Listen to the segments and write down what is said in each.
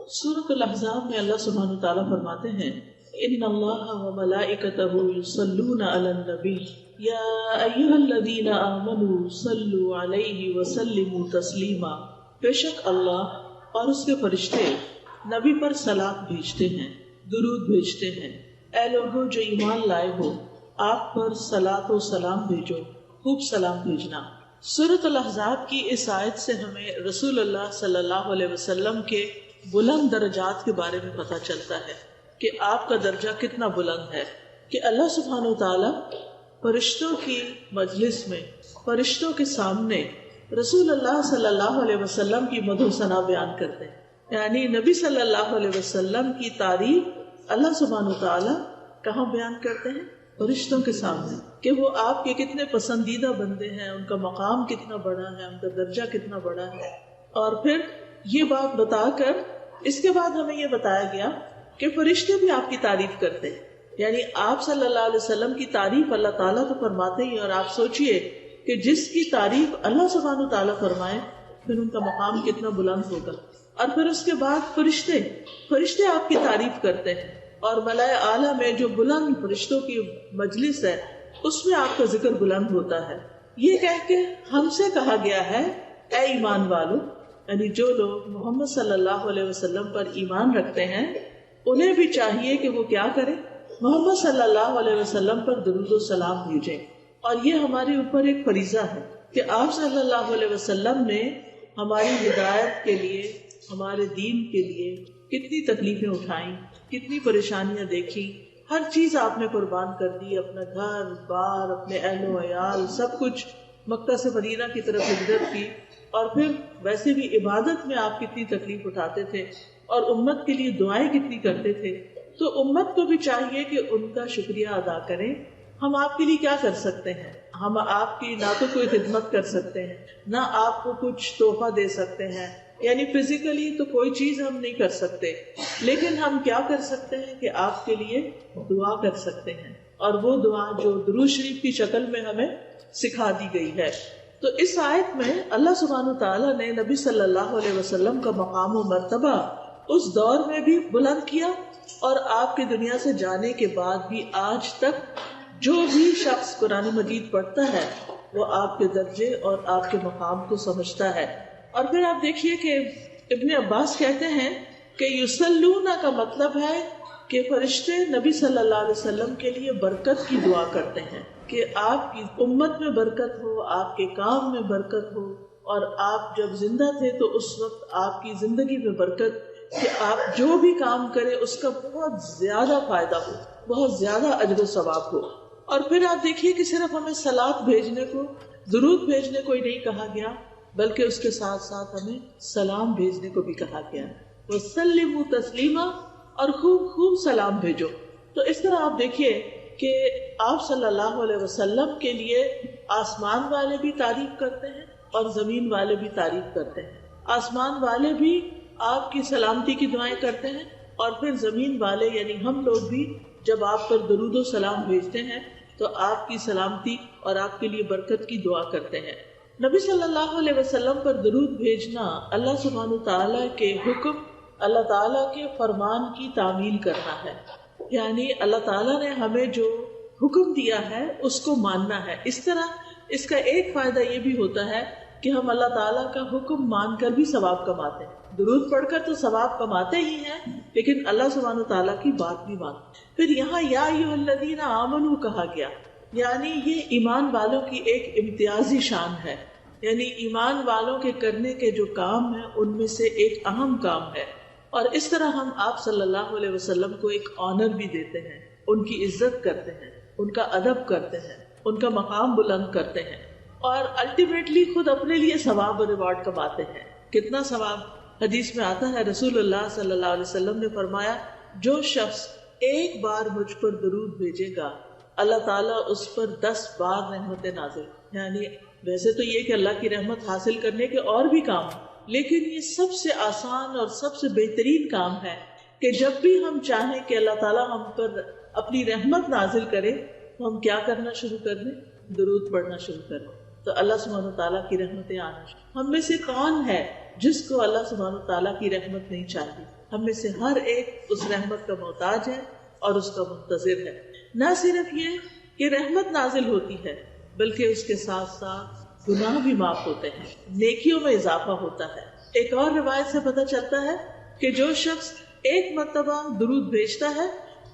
سورۃ الاحزاب میں اللہ سبحانہ وتعالیٰ فرماتے ہیں ان اللہ و ملائکتہ یصلون علی النبی یا ایھا الذین آمنوا صلوا علیہ وسلموا تسلیما، بے شک اللہ اور اس کے فرشتے نبی پر صلاۃ بھیجتے ہیں، درود بھیجتے ہیں۔ اے لوگو جو ایمان لائے ہو، آپ پر صلاۃ و سلام بھیجو، خوب سلام بھیجنا۔ سورۃ الاحزاب کی اس آیت سے ہمیں رسول اللہ صلی اللہ علیہ وسلم کے بلند درجات کے بارے میں پتہ چلتا ہے کہ آپ کا درجہ کتنا بلند ہے، کہ اللہ سبحانہ وتعالی فرشتوں کی مجلس میں، فرشتوں کے سامنے رسول اللہ صلی اللہ علیہ وسلم کی مدح و ثنا بیان کرتے ہیں۔ یعنی نبی صلی اللہ علیہ وسلم کی تعریف اللہ سبحانہ وتعالی کہاں بیان کرتے ہیں؟ فرشتوں کے سامنے، کہ وہ آپ کے کتنے پسندیدہ بندے ہیں، ان کا مقام کتنا بڑا ہے، ان کا درجہ کتنا بڑا ہے۔ اور پھر یہ بات بتا کر اس کے بعد ہمیں یہ بتایا گیا کہ فرشتے بھی آپ کی تعریف کرتے ہیں۔ یعنی آپ صلی اللہ علیہ وسلم کی تعریف اللہ تعالیٰ تو فرماتے ہی، اور آپ سوچئے کہ جس کی تعریف اللہ سبحانہ تعالیٰ فرمائے پھر ان کا مقام کتنا بلند ہوگا۔ اور پھر اس کے بعد فرشتے آپ کی تعریف کرتے ہیں، اور ملائے اعلیٰ میں جو بلند فرشتوں کی مجلس ہے اس میں آپ کا ذکر بلند ہوتا ہے۔ یہ کہہ کے ہم سے کہا گیا ہے اے ایمان والو، یعنی جو لوگ محمد صلی اللہ علیہ وسلم پر ایمان رکھتے ہیں انہیں بھی چاہیے کہ وہ کیا کریں؟ محمد صلی اللہ علیہ وسلم پر درود و سلام بھیجیں۔ اور یہ ہمارے اوپر ایک فریضہ ہے کہ آپ صلی اللہ علیہ وسلم نے ہماری ہدایت کے لیے، ہمارے دین کے لیے کتنی تکلیفیں اٹھائیں، کتنی پریشانیاں دیکھی، ہر چیز آپ نے قربان کر دی، اپنا گھر بار، اپنے اہل و عیال، سب کچھ مکہ سے مدینہ کی طرف ہجرت کی، اور پھر ویسے بھی عبادت میں آپ کتنی تکلیف اٹھاتے تھے اور امت کے لیے دعائیں کتنی کرتے تھے۔ تو امت کو بھی چاہیے کہ ان کا شکریہ ادا کریں۔ ہم آپ کے لیے کیا کر سکتے ہیں؟ ہم آپ کی نہ تو کوئی خدمت کر سکتے ہیں، نہ آپ کو کچھ تحفہ دے سکتے ہیں، یعنی فزیکلی تو کوئی چیز ہم نہیں کر سکتے، لیکن ہم کیا کر سکتے ہیں کہ آپ کے لیے دعا کر سکتے ہیں، اور وہ دعا جو درود شریف کی شکل میں ہمیں سکھا دی گئی ہے۔ تو اس آیت میں اللہ سبحانہ تعالیٰ نے نبی صلی اللہ علیہ وسلم کا مقام و مرتبہ اس دور میں بھی بلند کیا، اور آپ کے دنیا سے جانے کے بعد بھی آج تک جو بھی شخص قرآن مجید پڑھتا ہے وہ آپ کے درجے اور آپ کے مقام کو سمجھتا ہے۔ اور پھر آپ دیکھیے کہ ابن عباس کہتے ہیں کہ یصلون کا مطلب ہے کہ فرشتے نبی صلی اللہ علیہ وسلم کے لیے برکت کی دعا کرتے ہیں، کہ آپ کی امت میں برکت ہو، آپ کے کام میں برکت ہو، اور آپ جب زندہ تھے تو اس وقت آپ کی زندگی میں برکت، کہ آپ جو بھی کام کریں اس کا بہت زیادہ فائدہ ہو، بہت زیادہ اجر و ثواب ہو۔ اور پھر آپ دیکھیے کہ صرف ہمیں صلاۃ بھیجنے کو، درود بھیجنے کو ہی نہیں کہا گیا، بلکہ اس کے ساتھ ساتھ ہمیں سلام بھیجنے کو بھی کہا گیا، وسلموا تسلیما، اور خوب خوب سلام بھیجو۔ تو اس طرح آپ دیکھیے کہ آپ صلی اللہ علیہ وسلم کے لیے آسمان والے بھی تعریف کرتے ہیں اور زمین والے بھی تعریف کرتے ہیں۔ آسمان والے بھی آپ کی سلامتی کی دعائیں کرتے ہیں، اور پھر زمین والے یعنی ہم لوگ بھی جب آپ پر درود و سلام بھیجتے ہیں تو آپ کی سلامتی اور آپ کے لیے برکت کی دعا کرتے ہیں۔ نبی صلی اللہ علیہ وسلم پر درود بھیجنا اللہ سبحانہ تعالیٰ کے حکم، اللہ تعالیٰ کے فرمان کی تعمیل کرنا ہے، یعنی اللہ تعالیٰ نے ہمیں جو حکم دیا ہے اس کو ماننا ہے۔ اس طرح اس کا ایک فائدہ یہ بھی ہوتا ہے کہ ہم اللہ تعالیٰ کا حکم مان کر بھی ثواب کماتے ہیں۔ درود پڑھ کر تو ثواب کماتے ہی ہیں، لیکن اللہ سبحانہ تعالیٰ کی بات بھی مانتے۔ پھر یہاں یا ایھا الذین آمنوا کہا گیا، یعنی یہ ایمان والوں کی ایک امتیازی شان ہے، یعنی ایمان والوں کے کرنے کے جو کام ہیں ان میں سے ایک اہم کام ہے۔ اور اس طرح ہم آپ صلی اللہ علیہ وسلم کو ایک آنر بھی دیتے ہیں، ان کی عزت کرتے ہیں، ان کا ادب کرتے ہیں، ان کا مقام بلند کرتے ہیں، اور الٹیمیٹلی خود اپنے لیے ثواب و ریوارڈ کماتے ہیں۔ کتنا ثواب؟ حدیث میں آتا ہے رسول اللہ صلی اللہ علیہ وسلم نے فرمایا جو شخص ایک بار مجھ پر درود بھیجے گا اللہ تعالیٰ اس پر 10 بار رحمت نازل، یعنی ویسے تو یہ کہ اللہ کی رحمت حاصل کرنے کے اور بھی کام ہیں، لیکن یہ سب سے آسان اور سب سے بہترین کام ہے کہ جب بھی ہم چاہیں کہ اللہ تعالیٰ ہم پر اپنی رحمت نازل کرے تو ہم کیا کرنا شروع کر دیں؟ درود پڑھنا شروع کر دیں، تو اللہ سبحانہ تعالیٰ کی رحمتیں آنا شروع۔ ہم میں سے کون ہے جس کو اللہ سبحانہ تعالیٰ کی رحمت نہیں چاہتی؟ ہم میں سے ہر ایک اس رحمت کا محتاج ہے اور اس کا منتظر ہے. نہ صرف یہ کہ رحمت نازل ہوتی ہے بلکہ اس کے ساتھ ساتھ گناہ بھی معاف ہوتے ہیں، نیکیوں میں اضافہ ہوتا ہے. ایک اور روایت سے پتہ چلتا ہے کہ جو شخص ایک مرتبہ درود بھیجتا ہے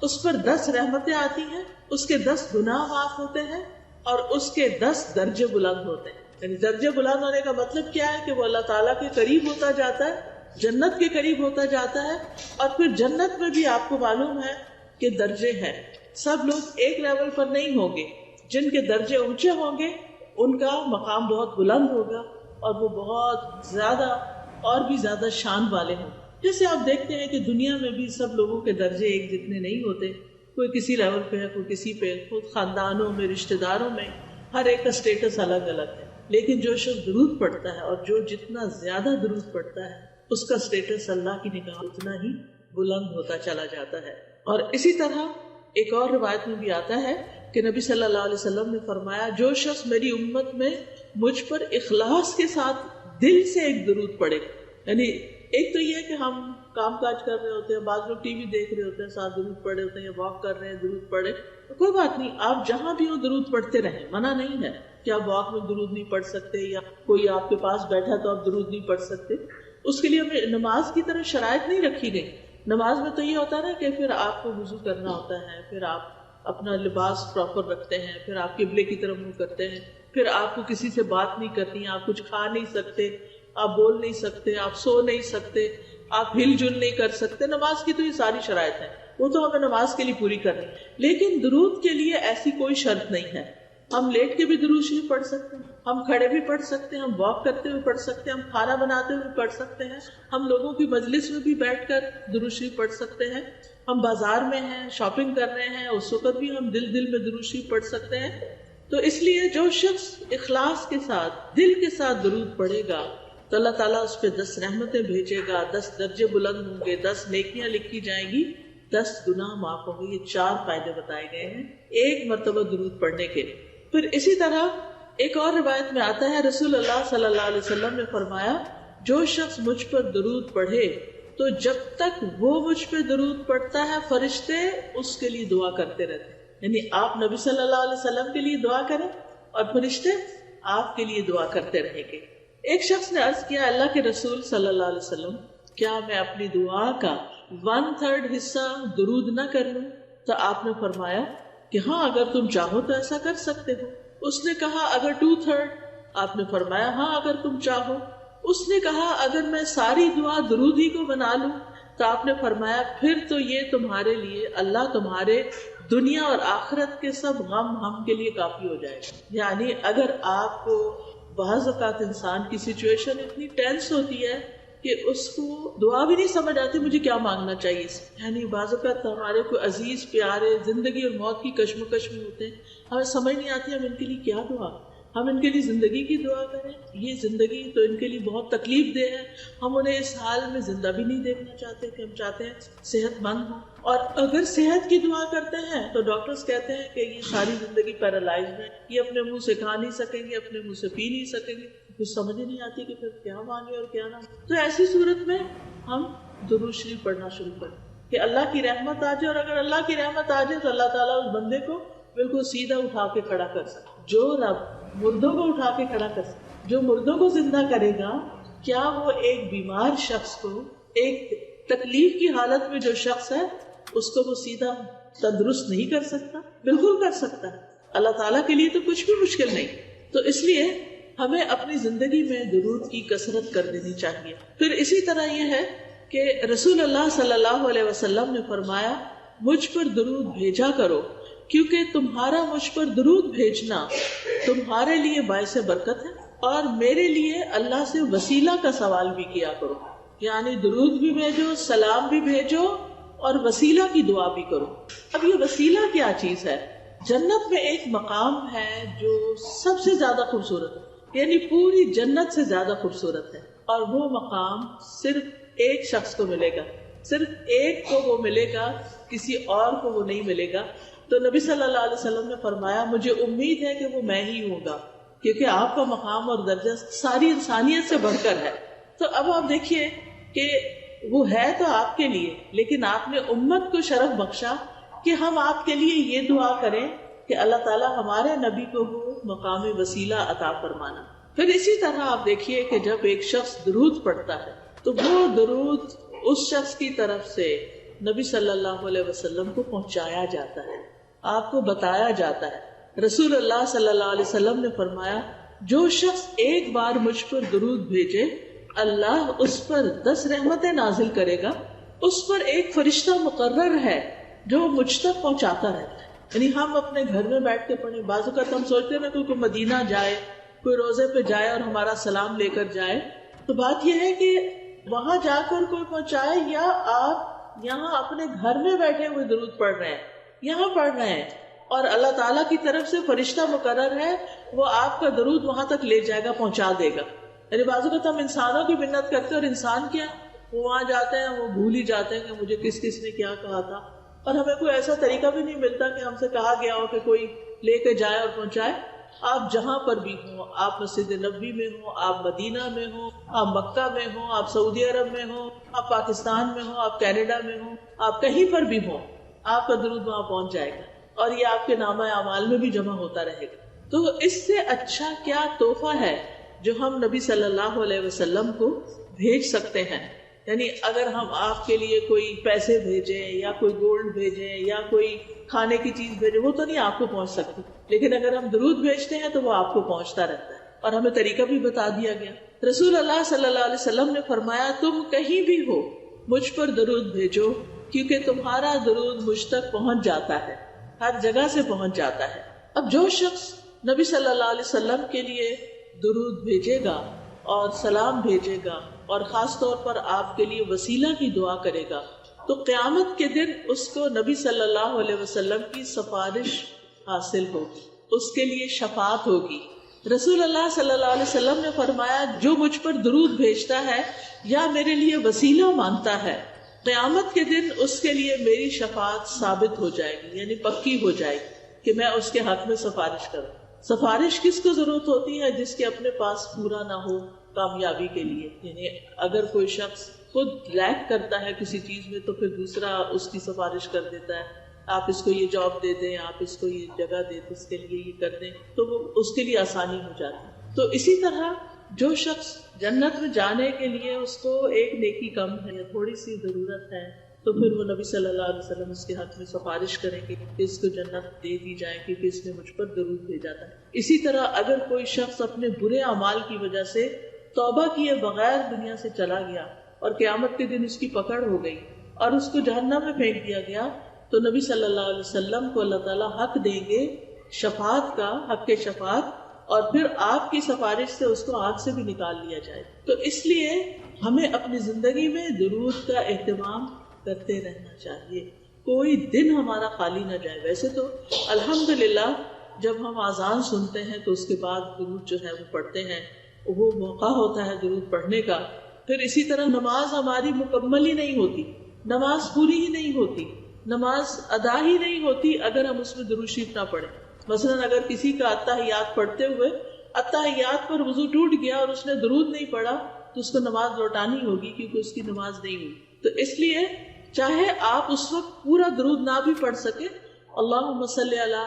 اس پر 10 رحمتیں آتی ہیں، اس کے 10 گناہ معاف ہوتے ہیں اور اس کے 10 درجے بلند ہوتے ہیں. یعنی درجے بلند ہونے کا مطلب کیا ہے کہ وہ اللہ تعالیٰ کے قریب ہوتا جاتا ہے، جنت کے قریب ہوتا جاتا ہے. اور پھر جنت میں بھی آپ کو معلوم ہے کہ درجے ہیں، سب لوگ ایک لیول پر نہیں ہوں گے. جن کے درجے اونچے ہوں گے ان کا مقام بہت بلند ہوگا اور وہ بہت زیادہ اور بھی زیادہ شان والے ہوں. جیسے آپ دیکھتے ہیں کہ دنیا میں بھی سب لوگوں کے درجے ایک جتنے نہیں ہوتے، کوئی کسی لیول پہ ہے، کوئی کسی پہ. خود خاندانوں میں، رشتہ داروں میں ہر ایک کا سٹیٹس الگ الگ ہے. لیکن جو شخص درود پڑھتا ہے اور جو جتنا زیادہ درود پڑھتا ہے اس کا سٹیٹس اللہ کی نگاہ اتنا ہی بلند ہوتا چلا جاتا ہے. اور اسی طرح ایک اور روایت میں بھی آتا ہے کہ نبی صلی اللہ علیہ وسلم نے فرمایا جو شخص میری امت میں مجھ پر اخلاص کے ساتھ دل سے ایک درود پڑھے. یعنی ایک تو یہ کہ ہم کام کاج کر رہے ہوتے ہیں، بعض لوگ ٹی وی دیکھ رہے ہوتے ہیں، ساتھ درود پڑھے ہوتے ہیں، یا واک کر رہے ہیں درود پڑھے، تو کوئی بات نہیں، آپ جہاں بھی ہو درود پڑھتے رہیں، منع نہیں ہے کہ آپ واک میں درود نہیں پڑھ سکتے یا کوئی آپ کے پاس بیٹھا تو آپ درود نہیں پڑھ سکتے. اس کے لیے ہمیں نماز کی طرح شرائط نہیں رکھی گئی. نماز میں تو یہ ہوتا ہے نا کہ پھر آپ کو وضو کرنا ہوتا ہے، پھر آپ اپنا لباس پراپر رکھتے ہیں، پھر آپ قبلے کی طرف منہ کرتے ہیں، پھر آپ کو کسی سے بات نہیں کرنی، آپ کچھ کھا نہیں سکتے، آپ بول نہیں سکتے، آپ سو نہیں سکتے، آپ ہل جل نہیں کر سکتے. نماز کی تو یہ ساری شرائط ہیں، وہ تو ہمیں نماز کے لیے پوری کرنی. لیکن درود کے لیے ایسی کوئی شرط نہیں ہے. ہم لیٹ کے بھی درود شریف پڑھ سکتے ہیں، ہم کھڑے بھی پڑھ سکتے ہیں، ہم واک کرتے ہوئے پڑھ سکتے ہیں، ہم کھانا بناتے ہوئے پڑھ سکتے ہیں، ہم لوگوں کی مجلس میں بھی بیٹھ کر درود شریف پڑھ سکتے ہیں، ہم بازار میں ہیں، شاپنگ کر رہے ہیں، اس وقت بھی ہم دل میں درود شریف پڑھ سکتے ہیں. تو اس لیے جو شخص اخلاص کے ساتھ، دل کے ساتھ درود پڑھے گا تو اللہ تعالیٰ اس پہ 10 رحمتیں بھیجے گا، 10 درجے بلند ہوں گے، 10 نیکیاں لکھی جائیں گی، 10 گناہ معاف ہوں گے. یہ 4 فائدے بتائے گئے ہیں ایک مرتبہ درود پڑھنے کے. پھر اسی طرح ایک اور روایت میں آتا ہے رسول اللہ صلی اللہ علیہ وسلم نے فرمایا جو شخص مجھ پر درود پڑھے تو جب تک وہ مجھ پہ درود پڑھتا ہے فرشتے اس کے لیے دعا کرتے رہتے ہیں. یعنی آپ نبی صلی اللہ علیہ وسلم کے لیے دعا کریں اور فرشتے آپ کے لیے دعا کرتے رہیں گے. ایک شخص نے عرض کیا اللہ کے رسول صلی اللہ علیہ وسلم کیا میں اپنی دعا کا 1/3 حصہ درود نہ کر لوں؟ تو آپ نے فرمایا کہ ہاں اگر تم چاہو تو ایسا کر سکتے ہو. اس نے کہا اگر 2/3؟ آپ نے فرمایا ہاں اگر تم چاہو. اس نے کہا اگر میں ساری دعا درود ہی کو بنا لوں؟ تو آپ نے فرمایا پھر تو یہ تمہارے لیے اللہ تمہارے دنیا اور آخرت کے سب غم ہم کے لیے کافی ہو جائے گا. یعنی اگر آپ کو بعض اوقات انسان کی سچویشن اتنی ٹینس ہوتی ہے کہ اس کو دعا بھی نہیں سمجھ آتی مجھے کیا مانگنا چاہیے. یعنی بعض اوقات ہمارے کوئی عزیز پیارے زندگی اور موت کی کشمکش میں ہوتے ہیں، ہمیں سمجھ نہیں آتی ہم ان کے لیے کیا دعا، ہم ان کے لیے زندگی کی دعا کریں. یہ زندگی تو ان کے لیے بہت تکلیف دہ ہے، ہم انہیں اس حال میں زندہ بھی نہیں دیکھنا چاہتے کہ ہم چاہتے ہیں صحت مند ہوں. اور اگر صحت کی دعا کرتے ہیں تو ڈاکٹرز کہتے ہیں کہ یہ ساری زندگی پیرالائز ہے، یہ اپنے منہ سے کھا نہیں سکیں گے، اپنے منہ سے پی نہیں سکیں گے. کچھ سمجھ ہی نہیں آتی کہ پھر کیا مانگے اور کیا نہ. تو ایسی صورت میں ہم درود شریف پڑھنا شروع کریں کہ اللہ کی رحمت آ جائے. اور اگر اللہ کی رحمت آ جائے تو اللہ تعالیٰ اس بندے کو بالکل سیدھا اٹھا کے کھڑا کر سکے. جو رب مردوں کو اٹھا کے کھڑا کر سکے، جو مردوں کو زندہ کرے گا، کیا وہ ایک بیمار شخص کو، ایک تکلیف کی حالت میں جو شخص ہے اس کو وہ سیدھا تندرست نہیں کر سکتا؟ بالکل کر سکتا ہے. اللہ تعالیٰ کے لیے تو کچھ بھی مشکل نہیں. تو اس لیے ہمیں اپنی زندگی میں درود کی کثرت کر دینی چاہیے. پھر اسی طرح یہ ہے کہ رسول اللہ صلی اللہ علیہ وسلم نے فرمایا مجھ پر درود بھیجا کرو کیونکہ تمہارا مجھ پر درود بھیجنا تمہارے لیے باعث برکت ہے، اور میرے لیے اللہ سے وسیلہ کا سوال بھی کیا کرو. یعنی درود بھی بھیجو، سلام بھی بھیجو اور وسیلہ کی دعا بھی کرو. اب یہ وسیلہ کیا چیز ہے؟ جنت میں ایک مقام ہے جو سب سے زیادہ خوبصورت ہے، یعنی پوری جنت سے زیادہ خوبصورت ہے، اور وہ مقام صرف ایک شخص کو ملے گا، صرف ایک کو وہ ملے گا، کسی اور کو وہ نہیں ملے گا. تو نبی صلی اللہ علیہ وسلم نے فرمایا مجھے امید ہے کہ وہ میں ہی ہوں گا، کیونکہ آپ کا مقام اور درجہ ساری انسانیت سے بڑھ کر ہے. تو اب آپ دیکھیے کہ وہ ہے تو آپ کے لیے، لیکن آپ نے امت کو شرف بخشا کہ ہم آپ کے لیے یہ دعا کریں کہ اللہ تعالیٰ ہمارے نبی کو وہ مقام وسیلہ عطا فرمانا۔ پھر اسی طرح آپ دیکھیے کہ جب ایک شخص درود پڑھتا ہے تو وہ درود اس شخص کی طرف سے نبی صلی اللہ علیہ وسلم کو پہنچایا جاتا ہے، آپ کو بتایا جاتا ہے۔ رسول اللہ صلی اللہ علیہ وسلم نے فرمایا جو شخص ایک بار مجھ پر درود بھیجے اللہ اس پر 10 رحمتیں نازل کرے گا، اس پر ایک فرشتہ مقرر ہے جو مجھ تک پہنچاتا رہتا ہے۔ یعنی ہم اپنے گھر میں بیٹھ کے پڑھیں، بعض اوقات ہم سوچتے ہیں نا کوئی مدینہ جائے، کوئی روزے پہ جائے اور ہمارا سلام لے کر جائے، تو بات یہ ہے کہ وہاں جا کر کوئی پہنچائے یا آپ یہاں اپنے گھر میں بیٹھے ہوئے درود پڑھ رہے ہیں، یہاں پڑھ رہے ہیں اور اللہ تعالیٰ کی طرف سے فرشتہ مقرر ہے، وہ آپ کا درود وہاں تک لے جائے گا، پہنچا دے گا۔ یعنی بعض اوقات ہم انسانوں کی منت کرتے ہیں اور انسان کیا وہ وہاں جاتے ہیں وہ بھول ہی جاتے ہیں کہ مجھے کس کس نے کیا کہا تھا، اور ہمیں کوئی ایسا طریقہ بھی نہیں ملتا کہ ہم سے کہا گیا ہو کہ کوئی لے کے جائے اور پہنچائے۔ آپ جہاں پر بھی ہوں، آپ مسجد نبوی میں ہوں، آپ مدینہ میں ہوں، آپ مکہ میں ہوں، آپ سعودی عرب میں ہوں، آپ پاکستان میں ہوں، آپ کینیڈا میں ہوں، آپ کہیں پر بھی ہوں، آپ کا درود وہاں پہنچ جائے گا اور یہ آپ کے نامہ اعمال میں بھی جمع ہوتا رہے گا۔ تو اس سے اچھا کیا تحفہ ہے جو ہم نبی صلی اللہ علیہ وسلم کو بھیج سکتے ہیں؟ یعنی اگر ہم آپ کے لیے کوئی پیسے بھیجیں یا کوئی گولڈ بھیجیں یا کوئی کھانے کی چیز بھیجیں، وہ تو نہیں آپ کو پہنچ سکتی، لیکن اگر ہم درود بھیجتے ہیں تو وہ آپ کو پہنچتا رہتا ہے، اور ہمیں طریقہ بھی بتا دیا گیا۔ رسول اللہ صلی اللہ علیہ وسلم نے فرمایا تم کہیں بھی ہو مجھ پر درود بھیجو کیونکہ تمہارا درود مجھ تک پہنچ جاتا ہے، ہر جگہ سے پہنچ جاتا ہے۔ اب جو شخص نبی صلی اللہ علیہ وسلم کے لیے درود بھیجے گا اور سلام بھیجے گا اور خاص طور پر آپ کے لیے وسیلہ کی دعا کرے گا تو قیامت کے دن اس کو نبی صلی اللہ علیہ وسلم کی سفارش حاصل ہوگی، اس کے لیے شفاعت ہوگی۔ رسول اللہ صلی اللہ علیہ وسلم نے فرمایا جو مجھ پر درود بھیجتا ہے یا میرے لیے وسیلہ مانگتا ہے قیامت کے دن اس کے لیے میری شفاعت ثابت ہو جائے گی، یعنی پکی ہو جائے گی کہ میں اس کے حق میں سفارش کروں۔ سفارش کس کو ضرورت ہوتی ہے؟ جس کے اپنے پاس پورا نہ ہو کامیابی کے لیے، یعنی اگر کوئی شخص خود لیک کرتا ہے کسی چیز میں تو پھر دوسرا اس کی سفارش کر دیتا ہے، آپ اس کو یہ جاب دے دیں، آپ اس کو یہ جگہ دے دیں، اس کے لیے یہ کر دیں، تو وہ اس کے لیے آسانی ہو جاتی ہے۔ تو اسی طرح جو شخص جنت میں جانے کے لیے اس کو ایک نیکی کم ہے یا تھوڑی سی ضرورت ہے تو پھر وہ نبی صلی اللہ علیہ وسلم اس کے حق میں سفارش کریں گے کہ اس کو جنت دے دی جائے کیونکہ اس نے مجھ پر درود بھیجا تھا۔ اسی طرح اگر کوئی شخص اپنے برے اعمال کی وجہ سے توبہ کیے بغیر دنیا سے چلا گیا اور قیامت کے دن اس کی پکڑ ہو گئی اور اس کو جہنم میں پھینک دیا گیا تو نبی صلی اللہ علیہ وسلم کو اللہ تعالیٰ حق دیں گے شفاعت کا، حق کے شفاعت، اور پھر آپ کی سفارش سے اس کو آگ سے بھی نکال لیا جائے۔ تو اس لیے ہمیں اپنی زندگی میں درود کا اہتمام کرتے رہنا چاہیے، کوئی دن ہمارا خالی نہ جائے۔ ویسے تو الحمدللہ جب ہم اذان سنتے ہیں تو اس کے بعد درود جو ہے وہ پڑھتے ہیں، وہ موقع ہوتا ہے درود پڑھنے کا۔ پھر اسی طرح نماز ہماری مکمل ہی نہیں ہوتی، نماز پوری ہی نہیں ہوتی، نماز ادا ہی نہیں ہوتی اگر ہم اس میں درود شریف نہ پڑھیں۔ مثلاً اگر کسی کا اتحیات پڑھتے ہوئے اتحیات پر وضو ٹوٹ گیا اور اس نے درود نہیں پڑھا تو اس کو نماز لوٹانی ہوگی کیونکہ اس کی نماز نہیں ہوئی۔ تو اس لیے چاہے آپ اس وقت پورا درود نہ بھی پڑھ سکے، اللہم صلی علی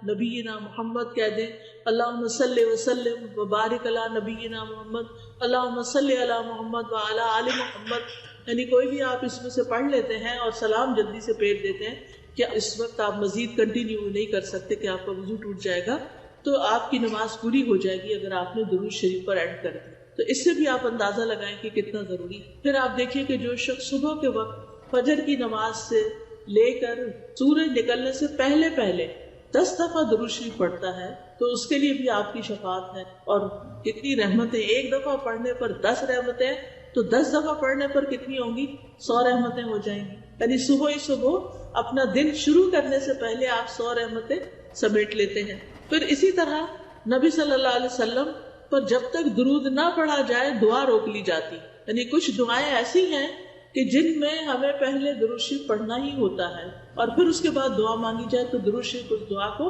نبینا محمد کہہ دیں، اللہم صلی وسلم وبارک علی نبینا محمد، اللہم صلی علی محمد وعلی آل محمد، یعنی کوئی بھی آپ اس میں سے پڑھ لیتے ہیں اور سلام جلدی سے پھیر دیتے ہیں۔ کیا اس وقت آپ مزید کنٹینیو نہیں کر سکتے کہ آپ کا وضو ٹوٹ جائے گا تو آپ کی نماز پوری ہو جائے گی اگر آپ نے درود شریف پر اینڈ کر دیا، تو اس سے بھی آپ اندازہ لگائیں کہ کتنا ضروری ہے۔ پھر آپ دیکھیے کہ جو شخص صبح کے وقت فجر کی نماز سے لے کر سورج نکلنے سے پہلے 10 دفعہ درود شریف پڑھتا ہے تو اس کے لیے بھی آپ کی شفاعت ہے، اور کتنی رحمتیں، ایک دفعہ پڑھنے پر 10 رحمتیں، تو 10 دفعہ پڑھنے پر کتنی ہوں گی؟ 100 رحمتیں ہو جائیں گی۔ یعنی صبح ہی صبح اپنا دن شروع کرنے سے پہلے آپ 100 رحمتیں سمیٹ لیتے ہیں۔ پھر اسی طرح نبی صلی اللہ علیہ وسلم پر جب تک درود نہ پڑھا جائے دعا روک لی جاتی، یعنی کچھ دعائیں ایسی ہیں کہ جن میں ہمیں پہلے درود شریف پڑھنا ہی ہوتا ہے اور پھر اس کے بعد دعا مانگی جائے تو درود شریف اس دعا کو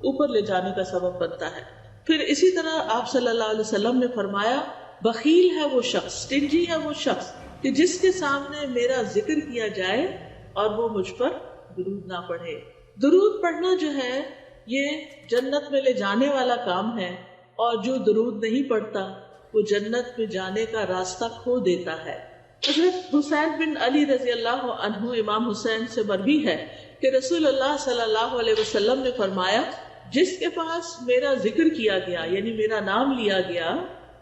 اوپر لے جانے کا سبب بنتا ہے۔ پھر اسی طرح آپ صلی اللہ علیہ وسلم نے فرمایا بخیل ہے وہ شخص، سٹنجی ہے وہ شخص کہ جس کے سامنے میرا ذکر کیا جائے اور وہ مجھ پر درود نہ پڑھے. درود پڑھنا جو ہے یہ جنت میں لے جانے والا کام ہے، اور جو درود نہیں پڑھتا وہ جنت میں جانے کا راستہ کھو دیتا ہے. حضرت حسین بن علی رضی اللہ عنہ امام حسین سے مروی ہے کہ رسول اللہ صلی اللہ علیہ وسلم نے فرمایا، جس کے پاس میرا ذکر کیا گیا یعنی میرا نام لیا گیا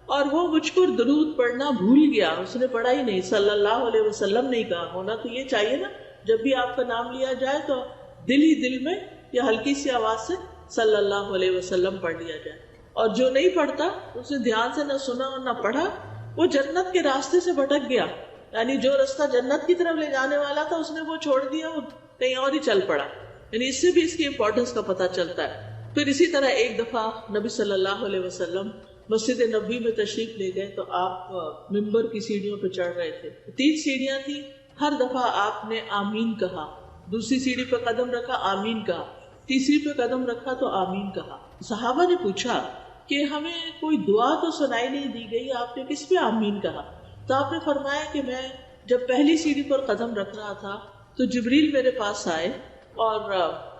اور وہ مجھ پر درود پڑھنا بھول گیا، اس نے پڑھا ہی نہیں، صلی اللہ علیہ وسلم نہیں کہا. ہونا تو یہ چاہیے نا، جب بھی آپ کا نام لیا جائے تو دل ہی دل میں یا ہلکی سی آواز سے صلی اللہ علیہ وسلم پڑھ لیا جائے. اور جو نہیں پڑھتا، اس نے دھیان سے نہ سنا اور نہ پڑھا، وہ جنت کے راستے سے بھٹک گیا. یعنی جو راستہ جنت کی طرف لے جانے والا تھا اس نے وہ چھوڑ دیا، وہ کہیں اور ہی چل پڑا. یعنی اس سے بھی اس کی امپورٹنس کا پتہ چلتا ہے. پھر اسی طرح ایک دفعہ نبی صلی اللہ علیہ وسلم مسجد نبوی میں تشریف لے گئے تو آپ ممبر کی سیڑھیوں پہ چڑھ رہے تھے. 3 سیڑھیاں تھیں، ہر دفعہ آپ نے آمین کہا. دوسری سیڑھی پہ قدم رکھا، آمین کہا. تیسری پہ قدم رکھا تو آمین کہا. صحابہ نے پوچھا کہ ہمیں کوئی دعا تو سنائی نہیں دی گئی، آپ نے کس پہ آمین کہا؟ تو آپ نے فرمایا کہ میں جب پہلی سیڑھی پر قدم رکھ رہا تھا تو جبریل میرے پاس آئے، اور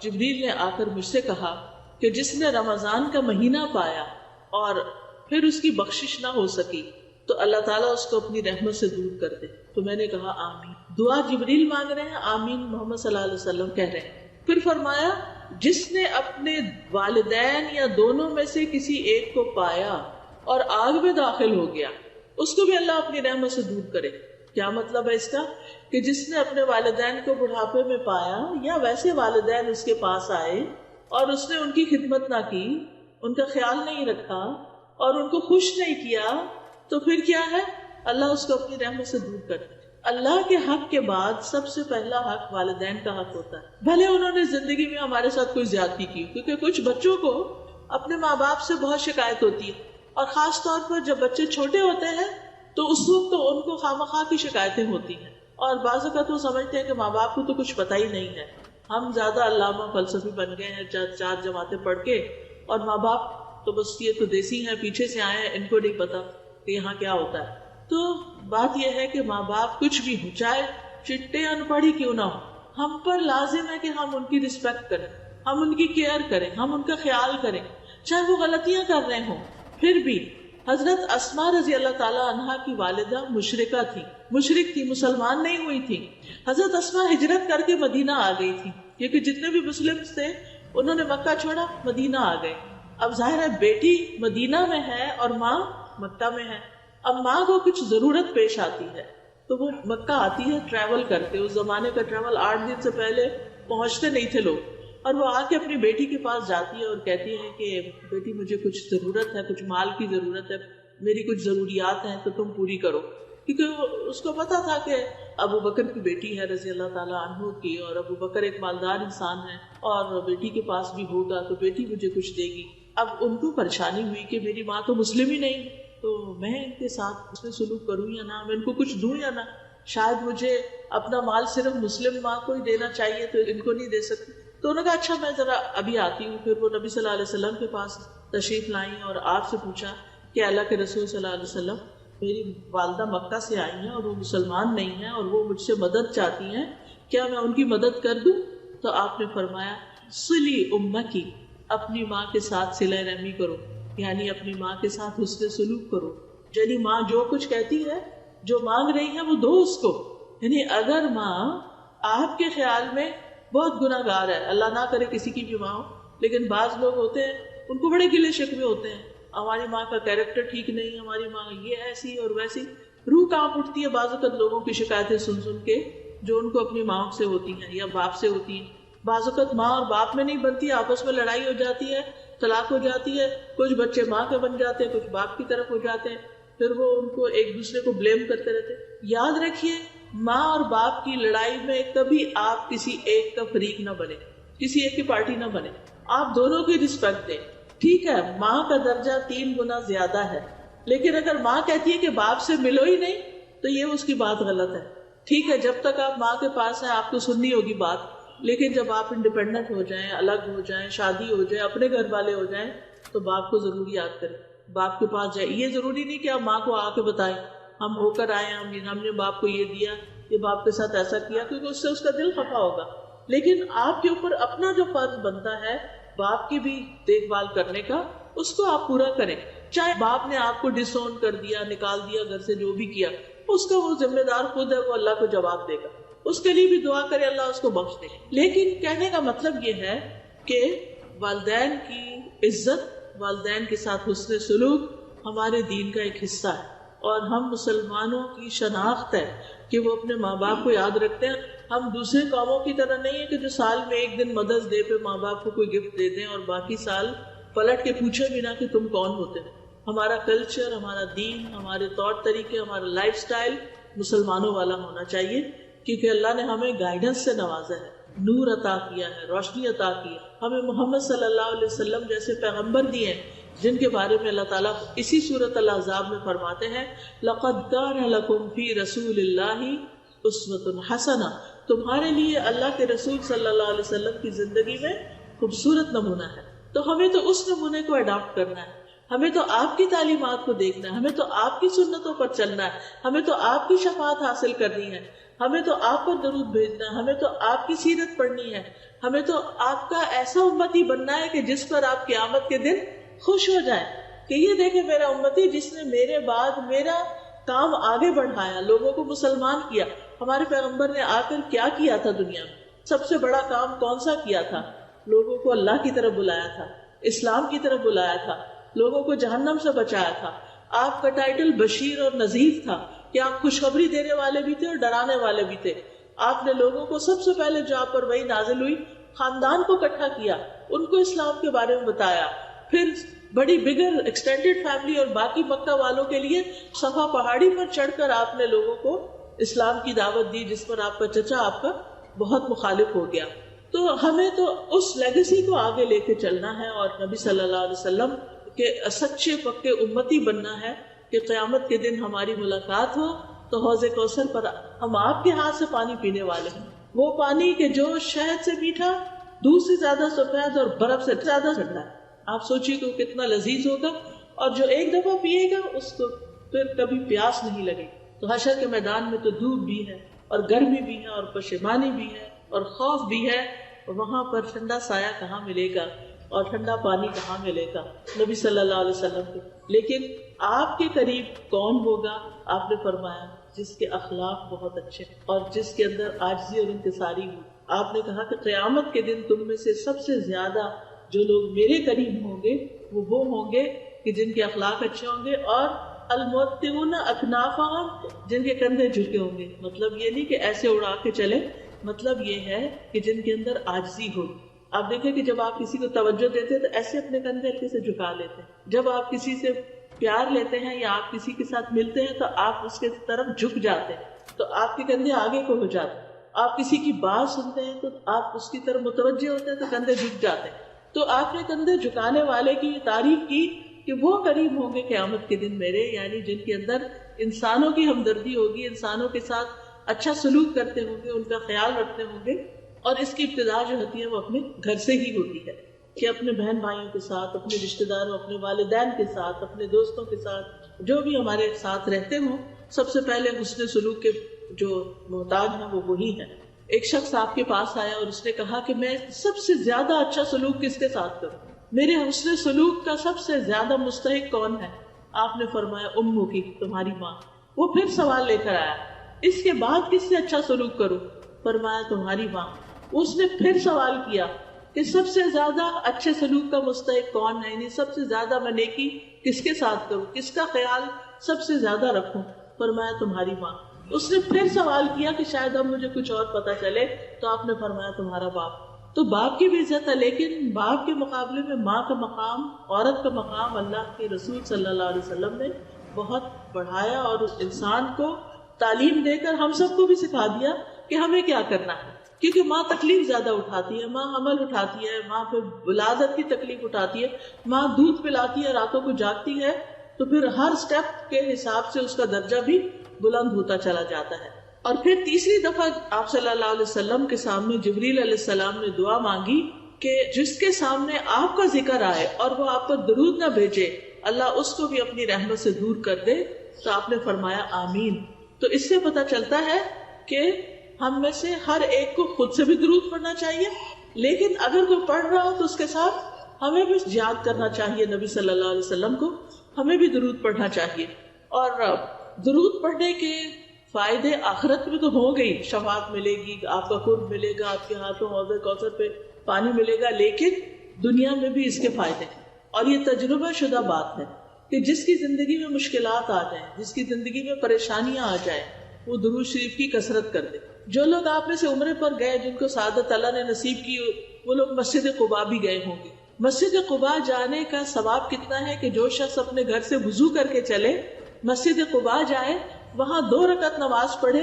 جبریل نے آ کر مجھ سے کہا کہ جس نے رمضان کا مہینہ پایا اور پھر اس کی بخشش نہ ہو سکی تو اللہ تعالیٰ اس کو اپنی رحمت سے دور کر دے. تو میں نے کہا آمین. دعا جبریل مانگ رہے ہیں، آمین محمد صلی اللہ علیہ وسلم کہہ رہے ہیں. پھر فرمایا جس نے اپنے والدین یا دونوں میں سے کسی ایک کو پایا اور آگ میں داخل ہو گیا، اس کو بھی اللہ اپنی رحمت سے دور کرے. کیا مطلب ہے اس کا؟ کہ جس نے اپنے والدین کو بڑھاپے میں پایا یا ویسے والدین اس کے پاس آئے اور اس نے ان کی خدمت نہ کی، ان کا خیال نہیں رکھا اور ان کو خوش نہیں کیا، تو پھر کیا ہے؟ اللہ اس کو اپنی رحمت سے دور کرے. اللہ کے حق کے بعد سب سے پہلا حق والدین کا حق ہوتا ہے، بھلے انہوں نے زندگی میں ہمارے ساتھ کوئی زیادتی کی. کیونکہ کچھ بچوں کو اپنے ماں باپ سے بہت شکایت ہوتی ہے، اور خاص طور پر جب بچے چھوٹے ہوتے ہیں تو اس وقت تو ان کو خواہ کی شکایتیں ہوتی ہیں، اور بعض اوقات وہ سمجھتے ہیں کہ ماں باپ کو تو کچھ پتہ ہی نہیں ہے. ہم زیادہ علامہ فلسفی بن گئے ہیں 4 جماعتیں پڑھ کے، اور ماں باپ تو بس یہ تو دیسی ہیں، پیچھے سے آئے ہیں، ان کو نہیں پتا کہ یہاں کیا ہوتا ہے. تو بات یہ ہے کہ ماں باپ کچھ بھی ہو، چاہے چٹے ان پڑھی کیوں نہ ہو، ہم پر لازم ہے کہ ہم ان کی رسپیکٹ کریں، ہم ان کی کیئر کریں، ہم ان کا خیال کریں، چاہے وہ غلطیاں کر رہے ہوں. پھر بھی حضرت اسماء رضی اللہ تعالی عنہا کی والدہ مشرکہ تھی، مشرک تھی، مسلمان نہیں ہوئی تھی. حضرت اسماء ہجرت کر کے مدینہ آ گئی تھی، کیونکہ جتنے بھی مسلم تھے انہوں نے مکہ چھوڑا، مدینہ آ گئے. اب ظاہر ہے بیٹی مدینہ میں ہے اور ماں مکہ میں ہے. اب ماں کو کچھ ضرورت پیش آتی ہے تو وہ مکہ آتی ہے ٹریول کرتے. اس زمانے کا ٹریول 8 دن سے پہلے پہنچتے نہیں تھے لوگ، اور وہ آ کے اپنی بیٹی کے پاس جاتی ہے اور کہتی ہے کہ بیٹی مجھے کچھ ضرورت ہے، کچھ مال کی ضرورت ہے، میری کچھ ضروریات ہیں تو تم پوری کرو. کیونکہ اس کو پتا تھا کہ ابو بکر کی بیٹی ہے رضی اللہ تعالیٰ عنہ کی، اور ابو بکر ایک مالدار انسان ہے اور بیٹی کے پاس بھی ہوگا تو بیٹی مجھے کچھ دے گی. اب ان کو پریشانی ہوئی کہ میری ماں تو مسلم ہی نہیں، تو میں ان کے ساتھ اس میں سلوک کروں یا نہ، میں ان کو کچھ دوں یا نہ، شاید مجھے اپنا مال صرف مسلم ماں کو ہی دینا چاہیے تو ان کو نہیں دے سکتی. تو انہوں نے کہا اچھا میں ذرا ابھی آتی ہوں. پھر وہ نبی صلی اللہ علیہ وسلم کے پاس تشریف لائیں اور آپ سے پوچھا کہ اللہ کے رسول صلی اللہ علیہ وسلم، میری والدہ مکہ سے آئی ہیں اور وہ مسلمان نہیں ہیں اور وہ مجھ سے مدد چاہتی ہیں، کیا میں ان کی مدد کر دوں؟ تو آپ نے فرمایا صلی امکی، اپنی ماں کے ساتھ صلہ رحمی کرو، یعنی اپنی ماں کے ساتھ حسن سلوک کرو. یعنی ماں جو کچھ کہتی ہے، جو مانگ رہی ہے وہ دو اس کو. یعنی اگر ماں آپ کے خیال میں بہت گناہ گار ہے، اللہ نہ کرے کسی کی بھی ماں ہو، لیکن بعض لوگ ہوتے ہیں ان کو بڑے گلے شکوے ہوتے ہیں، ہماری ماں کا کیریکٹر ٹھیک نہیں، ہماری ماں یہ ایسی اور ویسی، روح کانپ اٹھتی ہے بعض اوقات لوگوں کی شکایتیں سن سن کے جو ان کو اپنی ماں سے ہوتی ہیں یا باپ سے ہوتی ہیں. بعض اوقات ماں اور باپ میں نہیں بنتی، آپس میں لڑائی ہو جاتی ہے، طلاق ہو جاتی ہے، کچھ بچے ماں کے بن جاتے ہیں، کچھ باپ کی طرف ہو جاتے ہیں، پھر وہ ان کو ایک دوسرے کو بلیم کرتے رہتے. یاد رکھیے ماں اور باپ کی لڑائی میں کبھی آپ کسی ایک کا فریق نہ بنے، کسی ایک کی پارٹی نہ بنے، آپ دونوں کی رسپیکٹ دیں. ٹھیک ہے ماں کا درجہ 3 گنا زیادہ ہے، لیکن اگر ماں کہتی ہے کہ باپ سے ملو ہی نہیں تو یہ اس کی بات غلط ہے. ٹھیک ہے جب تک آپ ماں کے پاس ہیں آپ کو سننی ہوگی بات، لیکن جب آپ انڈیپینڈنٹ ہو جائیں، الگ ہو جائیں، شادی ہو جائے، اپنے گھر والے ہو جائیں، تو باپ کو ضرور یاد کریں، باپ کے پاس جائیں. یہ ضروری نہیں کہ آپ ماں کو آ کے بتائیں ہم ہو کر آئے ہم نے باپ کو یہ دیا، یہ باپ کے ساتھ ایسا کیا، کیونکہ اس سے اس کا دل خفا ہوگا. لیکن آپ کے اوپر اپنا جو فرض بنتا ہے باپ کی بھی دیکھ بھال کرنے کا، اس کو آپ پورا کریں. چاہے باپ نے آپ کو ڈس اون کر دیا، نکال دیا گھر سے، جو بھی کیا، اس کا وہ ذمہ دار خود ہے، وہ اللہ کو جواب دے گا. اس کے لیے بھی دعا کرے اللہ اس کو بخش دے. لیکن کہنے کا مطلب یہ ہے کہ والدین کی عزت، والدین کے ساتھ حسن سلوک ہمارے دین کا ایک حصہ ہے، اور ہم مسلمانوں کی شناخت ہے کہ وہ اپنے ماں باپ کو یاد رکھتے ہیں. ہم دوسرے قوموں کی طرح نہیں ہے کہ جو سال میں ایک دن مدرس ڈے پہ ماں باپ کو کوئی گفٹ دے دیں اور باقی سال پلٹ کے پوچھے بھی نہ کہ تم کون ہوتے ہیں. ہمارا کلچر، ہمارا دین، ہمارے طور طریقے، ہمارا لائف سٹائل مسلمانوں والا ہونا چاہیے، کیونکہ اللہ نے ہمیں گائیڈنس سے نوازا ہے، نور عطا کیا ہے، روشنی عطا کی ہے. ہمیں محمد صلی اللہ علیہ وسلم جیسے پیغمبر دیے ہیں جن کے بارے میں اللہ تعالیٰ اسی سورۃ الاحزاب میں فرماتے ہیں لَقَدْ كَانَ لَكُمْ فِي رَسُولِ اللَّهِ أُسْوَةٌ حَسَنَةٌ، تمہارے لیے اللہ کے رسول صلی اللہ علیہ وسلم کی زندگی میں خوبصورت نمونہ ہے. تو ہمیں تو اس نمونے کو اڈاپٹ کرنا ہے، ہمیں تو آپ کی تعلیمات کو دیکھنا ہے، ہمیں تو آپ کی سنتوں پر چلنا ہے، ہمیں تو آپ کی شفاعت حاصل کرنی ہے، ہمیں تو آپ پر درود بھیجنا ہے، ہمیں تو آپ کی سیرت پڑھنی ہے، ہمیں تو آپ کا ایسا امتی بننا ہے کہ جس پر آپ قیامت کے دن خوش ہو جائیں کہ یہ دیکھیں میرا امتی جس نے میرے بعد میرا کام آگے بڑھایا، لوگوں کو مسلمان کیا. ہمارے پیغمبر نے آ کر کیا کیا تھا دنیا میں؟ سب سے بڑا کام کون سا کیا تھا؟ لوگوں کو اللہ کی طرف بلایا تھا، اسلام کی طرف بلایا تھا، لوگوں کو جہنم سے بچایا تھا. آپ کا ٹائٹل بشیر اور نذیر تھا کہ آپ خوشخبری دینے والے بھی تھے اور ڈرانے والے بھی تھے. آپ نے لوگوں کو سب سے پہلے جو آپ پر وحی نازل ہوئی، خاندان کو اکٹھا کیا، ان کو اسلام کے بارے میں بتایا. پھر بڑی بگر ایکسٹینڈیڈ فیملی اور باقی مکہ والوں کے لیے صفا پہاڑی پر چڑھ کر آپ نے لوگوں کو اسلام کی دعوت دی، جس پر آپ کا چچا آپ کا بہت مخالف ہو گیا. تو ہمیں تو اس لیگیسی کو آگے لے کے چلنا ہے اور نبی صلی اللہ علیہ وسلم کے سچے پکے امتی بننا ہے کہ قیامت کے دن ہماری ملاقات ہو تو حوض کوثر پر ہم آپ کے ہاتھ سے پانی پینے والے ہیں، وہ پانی کہ جو شہد سے میٹھا، دودھ سے زیادہ سفید اور برف سے زیادہ ٹھنڈا ہے. آپ سوچیے کہ وہ کتنا لذیذ ہوگا، اور جو ایک دفعہ پیے گا اس کو پھر کبھی پیاس نہیں لگے. تو حشر کے میدان میں تو دھوپ بھی ہے اور گرمی بھی ہے اور پشیمانی بھی ہے اور خوف بھی ہے، وہاں پر ٹھنڈا سایہ کہاں ملے گا اور ٹھنڈا پانی کہاں ملے گا نبی صلی اللہ علیہ وسلم کے. لیکن آپ کے قریب کون ہوگا؟ آپ نے فرمایا جس کے اخلاق بہت اچھے اور جس کے اندر عاجزی اور انکساری ہو. آپ نے کہا کہ قیامت کے دن تم میں سے سب سے زیادہ جو لوگ میرے قریب ہوں گے وہ ہوں گے کہ جن کے اخلاق اچھے ہوں گے، اور الموتقون اکنافہم، جن کے کندھے جھکے ہوں گے. مطلب یہ نہیں کہ ایسے اڑا کے چلے، مطلب یہ ہے کہ جن کے اندر عاجزی ہو. آپ دیکھیں کہ جب آپ کسی کو توجہ دیتے ہیں تو ایسے اپنے کندھے ہلکے سے جھکا لیتے ہیں. جب آپ کسی سے پیار لیتے ہیں یا آپ کسی کے ساتھ ملتے ہیں تو آپ اس کے طرف جھک جاتے ہیں، تو آپ کے کندھے آگے کو ہو جاتے ہیں. آپ کسی کی بات سنتے ہیں تو آپ اس کی طرف متوجہ ہوتے ہیں تو کندھے جھک جاتے ہیں. تو آپ نے کندھے جھکانے والے کی یہ تعریف کی کہ وہ قریب ہوں گے قیامت کے دن میرے، یعنی جن کے اندر انسانوں کی ہمدردی ہوگی، انسانوں کے ساتھ اچھا سلوک کرتے ہوں گے، ان کا خیال رکھتے ہوں گے. اور اس کی ابتدا جو ہوتی ہے وہ اپنے گھر سے ہی ہوتی ہے کہ اپنے بہن بھائیوں کے ساتھ، اپنے رشتہ داروں، اپنے والدین کے ساتھ، اپنے دوستوں کے ساتھ، جو بھی ہمارے ساتھ رہتے ہوں، سب سے پہلے حسن سلوک کے جو محتاج ہیں وہ وہی ہیں. ایک شخص آپ کے پاس آیا اور اس نے کہا کہ میں سب سے زیادہ اچھا سلوک کس کے ساتھ کروں؟ میرے حسن سلوک کا سب سے زیادہ مستحق کون ہے؟ آپ نے فرمایا امو کی، تمہاری ماں. وہ پھر سوال لے کر آیا، اس کے بعد کس سے اچھا سلوک کروں؟ فرمایا تمہاری ماں. اس نے پھر سوال کیا کہ سب سے زیادہ اچھے سلوک کا مستحق کون ہے، یعنی سب سے زیادہ میں نیکی کس کے ساتھ کروں، کس کا خیال سب سے زیادہ رکھوں؟ فرمایا تمہاری ماں. اس نے پھر سوال کیا کہ شاید اب مجھے کچھ اور پتا چلے، تو آپ نے فرمایا تمہارا باپ. تو باپ کی بھی عزت ہے، لیکن باپ کے مقابلے میں ماں کا مقام، عورت کا مقام اللہ کے رسول صلی اللہ علیہ وسلم نے بہت بڑھایا، اور اس انسان کو تعلیم دے کر ہم سب کو بھی سکھا دیا کہ ہمیں کیا کرنا ہے. کیونکہ ماں تکلیف زیادہ اٹھاتی ہے، ماں حمل اٹھاتی ہے، ماں پھر ولادت کی تکلیف اٹھاتی ہے، ماں دودھ پلاتی ہے، راتوں کو جاگتی ہے، تو پھر ہر سٹیپ کے حساب سے اس کا درجہ بھی بلند ہوتا چلا جاتا ہے. اور پھر تیسری دفعہ آپ صلی اللہ علیہ وسلم کے سامنے جبریل علیہ السلام نے دعا مانگی کہ جس کے سامنے آپ کا ذکر آئے اور وہ آپ پر درود نہ بھیجے، اللہ اس کو بھی اپنی رحمت سے دور کر دے. تو آپ نے فرمایا آمین. تو اس سے پتہ چلتا ہے کہ ہم میں سے ہر ایک کو خود سے بھی درود پڑھنا چاہیے، لیکن اگر کوئی پڑھ رہا ہو تو اس کے ساتھ ہمیں بھی یاد کرنا چاہیے نبی صلی اللہ علیہ وسلم کو، ہمیں بھی درود پڑھنا چاہیے. اور درود پڑھنے کے فائدے آخرت میں تو ہو گئی، شفاعت ملے گی، آپ کا قرب ملے گا، آپ کے ہاتھوں حوض کوثر پہ پانی ملے گا، لیکن دنیا میں بھی اس کے فائدے ہیں. اور یہ تجربہ شدہ بات ہے کہ جس کی زندگی میں مشکلات آ جائیں، جس کی زندگی میں پریشانیاں آ جائیں، وہ درود شریف کی کثرت کر دے. جو لوگ آپ میں سے عمرے پر گئے، جن کو سعادت اللہ نے نصیب کی، وہ لوگ مسجد قباء بھی گئے ہوں گے. مسجد قباء جانے کا ثواب کتنا ہے کہ جو شخص اپنے گھر سے وضو کر کے چلے مسجد قباء جائے، وہاں 2 رکعت نماز پڑھے،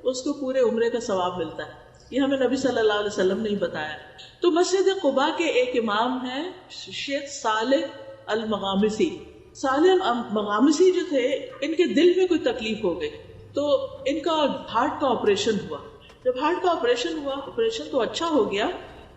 اس کو پورے عمرے کا ثواب ملتا ہے. یہ ہمیں نبی صلی اللہ علیہ وسلم نے بتایا. تو مسجد قباء کے ایک امام ہیں شیخ صالح المغامسی. صالح المغامسی جو تھے، ان کے دل میں کوئی تکلیف ہو گئی تو ان کا ہارٹ کا آپریشن ہوا. جب ہارٹ کا آپریشن ہوا، آپریشن تو اچھا ہو گیا،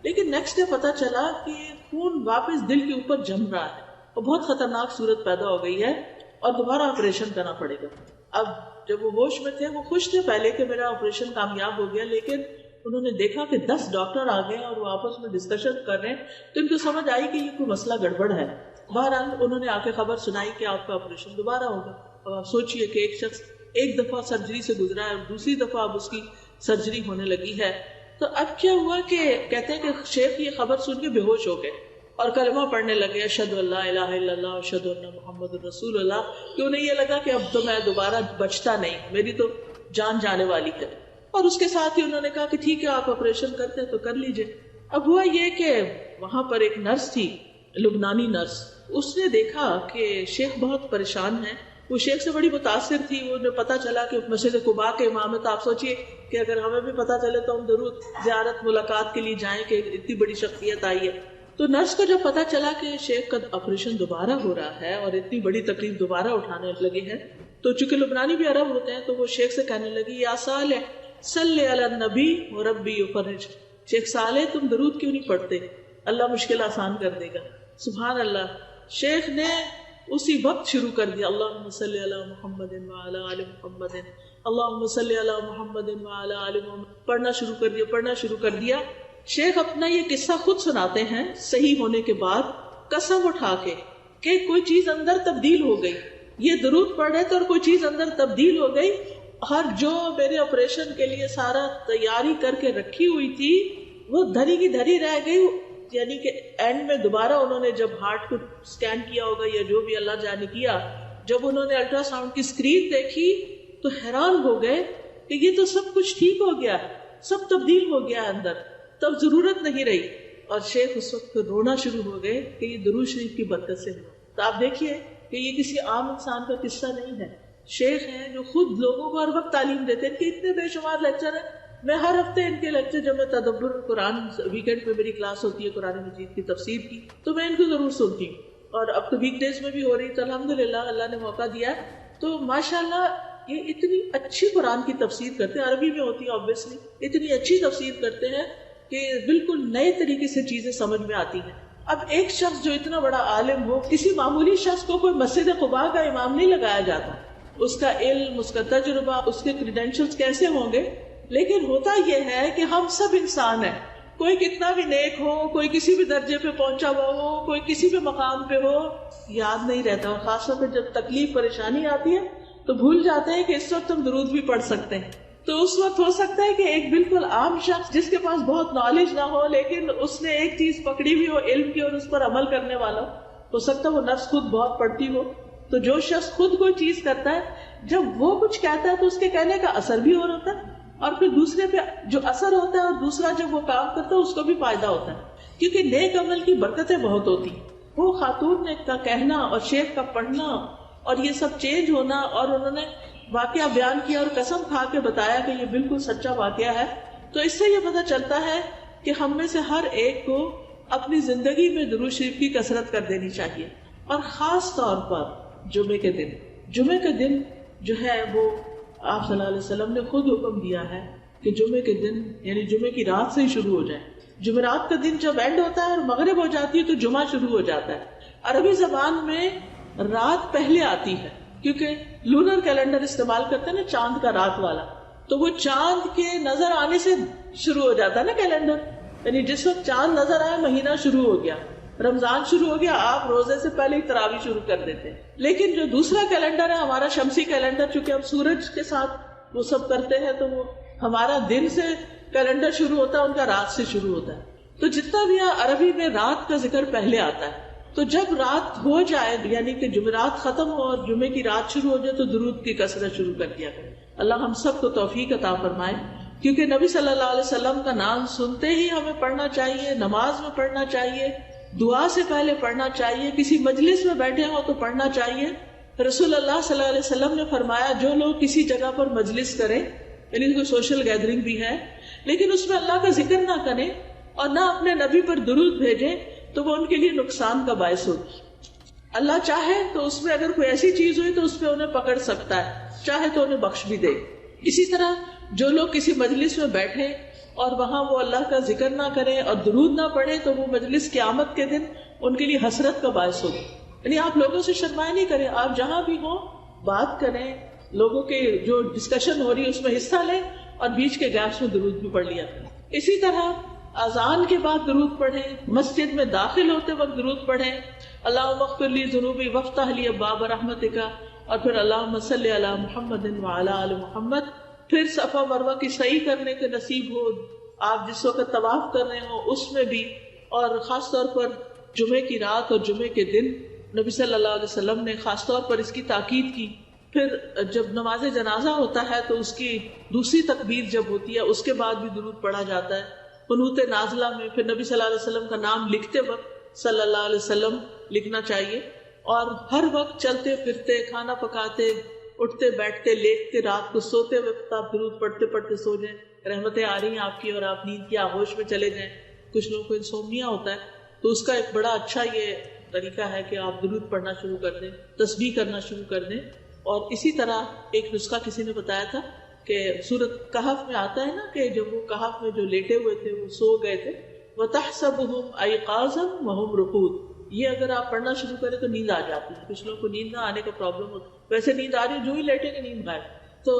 لیکن نیکسٹ ڈے پتا چلا کہ خون واپس دل کے اوپر جم رہا ہے اور بہت خطرناک صورت پیدا ہو گئی ہے اور دوبارہ آپریشن کرنا پڑے گا. اب جب وہ ہوش میں تھے، وہ خوش تھے پہلے کہ میرا آپریشن کامیاب ہو گیا، لیکن انہوں نے دیکھا کہ 10 ڈاکٹر آ گئے اور وہ آپس میں ڈسکشن کر رہے ہیں، تو ان کو سمجھ آئی کہ یہ کوئی مسئلہ گڑبڑ ہے. بہرحال انہوں نے آ کے خبر سنائی کہ آپ کا آپریشن دوبارہ ہوگا. اب آپ سوچئے کہ ایک شخص ایک دفعہ سرجری سے گزرا ہے اور دوسری دفعہ اب اس کی سرجری ہونے لگی ہے. تو اب کیا ہوا کہ کہتے ہیں کہ شیخ یہ خبر سن کے بے ہوش ہو گئے اور کلمہ پڑھنے لگے، اشہد ان لا الہ الا اللہ اشہد ان محمد رسول اللہ. کہ انہیں یہ لگا کہ اب تو میں دوبارہ بچتا نہیں، میری تو جان جانے والی ہے. اور اس کے ساتھ ہی انہوں نے کہا کہ ٹھیک ہے آپ آپریشن کرتے ہیں تو کر لیجئے. اب ہوا یہ کہ وہاں پر ایک نرس تھی، لبنانی نرس، اس نے دیکھا کہ شیخ بہت پریشان ہے. وہ شیخ سے بڑی متاثر تھی. وہ جو پتا چلا کہ مسجد قباء کے امام ہے، تو آپ سوچئے کہ اگر ہمیں بھی پتا چلے تو ہم ضرور زیارت ملاقات کے لیے جائیں کہ اتنی بڑی شخصیت آئی ہے. تو نرس کو جب پتا چلا کہ شیخ کا آپریشن دوبارہ ہو رہا ہے اور اتنی بڑی تکلیف دوبارہ اٹھانے لگے ہیں، تو چونکہ لبنانی بھی عرب ہوتے ہیں تو وہ شیخ سے کہنے لگی، یا صالح صلی علی النبی وربی یفرج. شیخ صالح تم درود کیوں نہیں پڑھتے، اللہ مشکل آسان کر دے گا. سبحان اللہ. شیخ نے اسی وقت شروع کر دیا، اللہم صلی علی محمد وعلی آل محمد، اللہم صلی علی محمد وعلی آل محمد، پڑھنا شروع کر دیا. شیخ اپنا یہ قصہ خود سناتے ہیں صحیح ہونے کے بعد، قسم اٹھا کے کہ کوئی چیز اندر تبدیل ہو گئی. یہ درود پڑھ رہے تھے اور کوئی چیز اندر تبدیل ہو گئی، اور جو میرے آپریشن کے لیے سارا تیاری کر کے رکھی ہوئی تھی وہ دھری کی دھری رہ گئی. یعنی کہ اینڈ میں دوبارہ انہوں نے جب ہارٹ کو سکین کیا ہوگا یا جو بھی اللہ جانے کیا، جب انہوں نے الٹرا ساؤنڈ کی اسکرین دیکھی تو حیران ہو گئے کہ یہ تو سب کچھ ٹھیک ہو گیا، سب تبدیل ہو گیا اندر، تب ضرورت نہیں رہی. اور شیخ اس وقت رونا شروع ہو گئے کہ یہ درود شریف کی برکت سے ہوا. تو آپ دیکھیے کہ یہ کسی عام انسان کا قصہ نہیں ہے. شیخ ہیں جو خود لوگوں کو ہر وقت تعلیم دیتے ہیں. کہ اتنے بے شمار لیکچر ہیں، میں ہر ہفتے ان کے لیکچر، جب میں تدبر قرآن ویکینڈ پہ میری کلاس ہوتی ہے قرآن مجید کی تفسیر کی، تو میں ان کو ضرور سنتی ہوں. اور اب تو ویک ڈیز میں بھی ہو رہی، تو الحمدللہ اللہ نے موقع دیا. تو ماشاءاللہ یہ اتنی اچھی قرآن کی تفسیر کرتے ہیں، عربی میں ہوتی ہے obviously، اتنی اچھی تفسیر کرتے ہیں کہ بالکل نئے طریقے سے چیزیں سمجھ میں آتی ہیں. اب ایک شخص جو اتنا بڑا عالم ہو، کسی معمولی شخص کو کوئی مسجد قباء کا امام نہیں لگایا جاتا. اس کا علم، اس کا تجربہ، اس کے کریڈینشلز کیسے ہوں گے. لیکن ہوتا یہ ہے کہ ہم سب انسان ہیں، کوئی کتنا بھی نیک ہو، کوئی کسی بھی درجے پہ پہنچا ہوا ہو، کوئی کسی بھی مقام پہ ہو، یاد نہیں رہتا. اور خاص طور پہ جب تکلیف پریشانی آتی ہے تو بھول جاتے ہیں کہ اس وقت ہم درود بھی پڑھ سکتے ہیں. تو اس وقت ہو سکتا ہے کہ ایک بالکل عام شخص جس کے پاس بہت نالج نہ ہو، لیکن اس نے ایک چیز پکڑی ہوئی ہو علم کی اور اس پر عمل کرنے والا ہو سکتا ہے وہ نفس خود بہت پڑھتی ہو. تو جو شخص خود کوئی چیز کرتا ہے، جب وہ کچھ کہتا ہے تو اس کے کہنے کا اثر بھی اور ہوتا ہے، اور پھر دوسرے پہ جو اثر ہوتا ہے اور دوسرا جب وہ کام کرتا ہے اس کو بھی فائدہ ہوتا ہے. کیونکہ نیک عمل کی برکتیں بہت ہوتی. وہ خاتون نے کا کہنا اور شیخ کا پڑھنا اور یہ سب چینج ہونا، اور انہوں نے واقعہ بیان کیا اور قسم کھا کے بتایا کہ یہ بالکل سچا واقعہ ہے. تو اس سے یہ پتہ چلتا ہے کہ ہم میں سے ہر ایک کو اپنی زندگی میں درود شریف کی کثرت کر دینی چاہیے. اور خاص طور پر جمعے کے دن جو ہے وہ آپ صلی اللہ علیہ وسلم نے خود حکم دیا ہے کہ جمعے کے دن یعنی جمعے کی رات سے ہی شروع ہو جائے. جمعرات کا دن جب اینڈ ہوتا ہے اور مغرب ہو جاتی ہے تو جمعہ شروع ہو جاتا ہے. عربی زبان میں رات پہلے آتی ہے، کیونکہ لونر کیلنڈر استعمال کرتے ہیں نا، چاند کا رات والا، تو وہ چاند کے نظر آنے سے شروع ہو جاتا ہے نا کیلنڈر، یعنی جس وقت چاند نظر آئے مہینہ شروع ہو گیا، رمضان شروع ہو گیا، آپ روزے سے پہلے ہی تراویح شروع کر دیتے ہیں. لیکن جو دوسرا کیلنڈر ہے ہمارا شمسی کیلنڈر، چونکہ ہم سورج کے ساتھ وہ سب کرتے ہیں، تو وہ ہمارا دن سے کیلنڈر شروع ہوتا ہے، ان کا رات سے شروع ہوتا ہے. تو جتنا بھی عربی میں رات کا ذکر پہلے آتا ہے، تو جب رات ہو جائے یعنی کہ جمعرات ختم ہو اور جمعے کی رات شروع ہو جائے تو درود کی کثرت شروع کر دیا کرے. اللہ ہم سب کو توفیق عطا فرمائے، کیونکہ نبی صلی اللہ علیہ وسلم کا نام سنتے ہی ہمیں پڑھنا چاہیے، نماز میں پڑھنا چاہیے، دعا سے پہلے پڑھنا چاہیے، کسی مجلس میں بیٹھے ہو تو پڑھنا چاہیے. رسول اللہ صلی اللہ علیہ وسلم نے فرمایا جو لوگ کسی جگہ پر مجلس کریں، یعنی کوئی سوشل گیدرنگ بھی ہے، لیکن اس میں اللہ کا ذکر نہ کریں اور نہ اپنے نبی پر درود بھیجیں، تو وہ ان کے لیے نقصان کا باعث ہوگی. اللہ چاہے تو اس میں اگر کوئی ایسی چیز ہوئی تو اس پہ انہیں پکڑ سکتا ہے، چاہے تو انہیں بخش بھی دے. اسی طرح جو لوگ کسی مجلس میں بیٹھے اور وہاں وہ اللہ کا ذکر نہ کریں اور درود نہ پڑھیں تو وہ مجلس قیامت کے دن ان کے لیے حسرت کا باعث ہوگی. یعنی آپ لوگوں سے شرمائے نہیں کریں، آپ جہاں بھی ہوں بات کریں، لوگوں کے جو ڈسکشن ہو رہی ہے اس میں حصہ لیں اور بیچ کے گیپس میں درود بھی پڑھ لیا کریں. اسی طرح اذان کے بعد درود پڑھیں، مسجد میں داخل ہوتے وقت درود پڑھیں، اللہم اغفر لی ذنوبی وافتح لی ابواب رحمتک، اور پھر اللہم صلی علی محمد وعلی آل محمد. پھر صفا مروہ کی سعی کرنے کے نصیب ہو، آپ جس وقت طواف کر رہے ہوں اس میں بھی، اور خاص طور پر جمعے کی رات اور جمعے کے دن نبی صلی اللہ علیہ وسلم نے خاص طور پر اس کی تاکید کی. پھر جب نماز جنازہ ہوتا ہے تو اس کی دوسری تکبیر جب ہوتی ہے اس کے بعد بھی درود پڑھا جاتا ہے. قنوت نازلہ میں پھر نبی صلی اللہ علیہ وسلم کا نام لکھتے وقت صلی اللہ علیہ وسلم لکھنا چاہیے، اور ہر وقت چلتے پھرتے، کھانا پکاتے، اٹھتے بیٹھتے، لیٹتے، رات کو سوتے وقت آپ درود پڑھتے پڑھتے سو جائیں، رحمتیں آ رہی ہیں آپ کی اور آپ نیند کی آغوش میں چلے جائیں. کچھ لوگوں کو انسومنیا ہوتا ہے تو اس کا ایک بڑا اچھا یہ طریقہ ہے کہ آپ درود پڑھنا شروع کر دیں، تسبیح کرنا شروع کر دیں. اور اسی طرح ایک نسخہ کسی نے بتایا تھا کہ سورۃ کہف میں آتا ہے نا کہ جب وہ کہف میں جو لیٹے ہوئے تھے وہ سو گئے تھے، وَتَحْسَبُهُمْ أَيْقَاظًا وَهُمْ رُقُودٌ، یہ اگر آپ پڑھنا شروع کریں تو نیند آ جاتی ہے. کچھ لوگوں کو نیند نہ آنے کا پرابلم ہوتا ہے، ویسے نیند آ رہی ہے جو ہی لیٹے گا نیند غائب. تو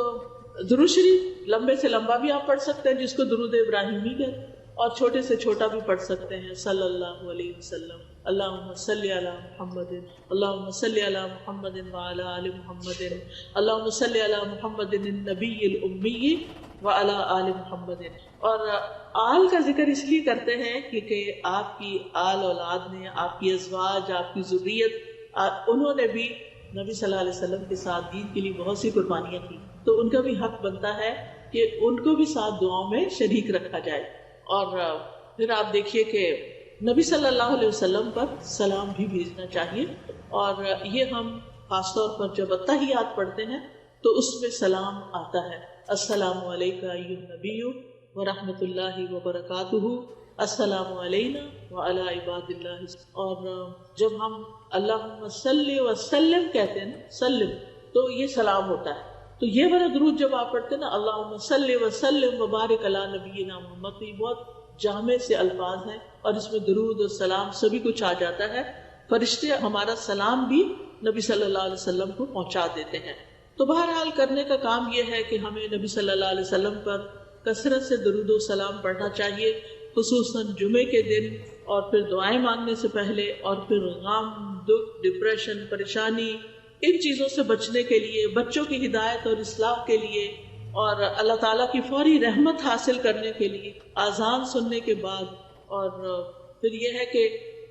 درود شریف لمبے سے لمبا بھی آپ پڑھ سکتے ہیں جس کو درود ابراہیمی کہتے ہیں، اور چھوٹے سے چھوٹا بھی پڑھ سکتے ہیں، صلی اللہ علیہ وسلم، اللہم صلی علی محمد، اللہم صلی علی محمد وعلی آل محمد، اللہم صلی علی محمد النبی الامی وعلی آل محمد. اور آل کا ذکر اس لیے کرتے ہیں کیونکہ آپ کی آل اولاد نے، آپ کی ازواج، آپ کی ذریت، انہوں نے بھی نبی صلی اللہ علیہ وسلم کے ساتھ دین کے لیے بہت سی قربانیاں کی، تو ان کا بھی حق بنتا ہے کہ ان کو بھی ساتھ دعاؤں میں شریک رکھا جائے. اور پھر آپ دیکھیے کہ نبی صلی اللہ علیہ وسلم پر سلام بھی بھیجنا چاہیے، اور یہ ہم خاص طور پر جب اتحیات پڑھتے ہیں تو اس میں سلام آتا ہے، السلام علیکہ ایھا النبی ورحمۃ اللہ وبرکاتہ، السلام علینا وعلی عباد اللہ. اور جب ہم اللہم صلی وسلم کہتے ہیں نا، سلم، تو یہ سلام ہوتا ہے. تو یہ والا درود جب آپ پڑھتے ہیں نا، اللہم صلی وسلم وبارک علی نبینا محمد، تو یہ بہت جامع سے الفاظ ہیں اور اس میں درود اور سلام سبھی کچھ آ جاتا ہے. فرشتے ہمارا سلام بھی نبی صلی اللہ علیہ وسلم کو پہنچا دیتے ہیں. تو بہرحال کرنے کا کام یہ ہے کہ ہمیں نبی صلی اللہ علیہ وسلم پر کثرت سے درود و سلام پڑھنا چاہیے، خصوصاً جمعے کے دن، اور پھر دعائیں مانگنے سے پہلے، اور پھر غم، دکھ، ڈپریشن، پریشانی، ان چیزوں سے بچنے کے لیے، بچوں کی ہدایت اور اصلاح کے لیے، اور اللہ تعالیٰ کی فوری رحمت حاصل کرنے کے لیے اذان سننے کے بعد. اور پھر یہ ہے کہ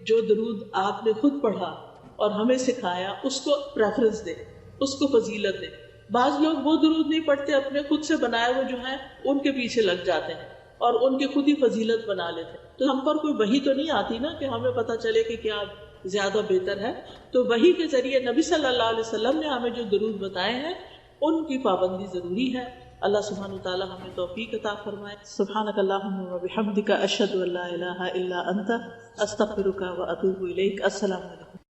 جو درود آپ نے خود پڑھا اور ہمیں سکھایا اس کو پریفرنس دیں، اس کو فضیلت دیں. بعض لوگ وہ درود نہیں پڑھتے، اپنے خود سے بنائے ہوئے جو ہیں ان کے پیچھے لگ جاتے ہیں اور ان کی خود ہی فضیلت بنا لیتے ہیں. تو ہم پر کوئی وحی تو نہیں آتی نا کہ ہمیں پتہ چلے کہ کیا زیادہ بہتر ہے. تو وحی کے ذریعے نبی صلی اللہ علیہ وسلم نے ہمیں جو درود بتائے ہیں ان کی پابندی ضروری ہے. اللہ سبحانہ وتعالی ہمیں توفیق عطا فرمائے. سبحانک اللہم وبحمدک، اشہد ان لا الہ الا انت، استغفرک واتوب الیک. السلام علیکم.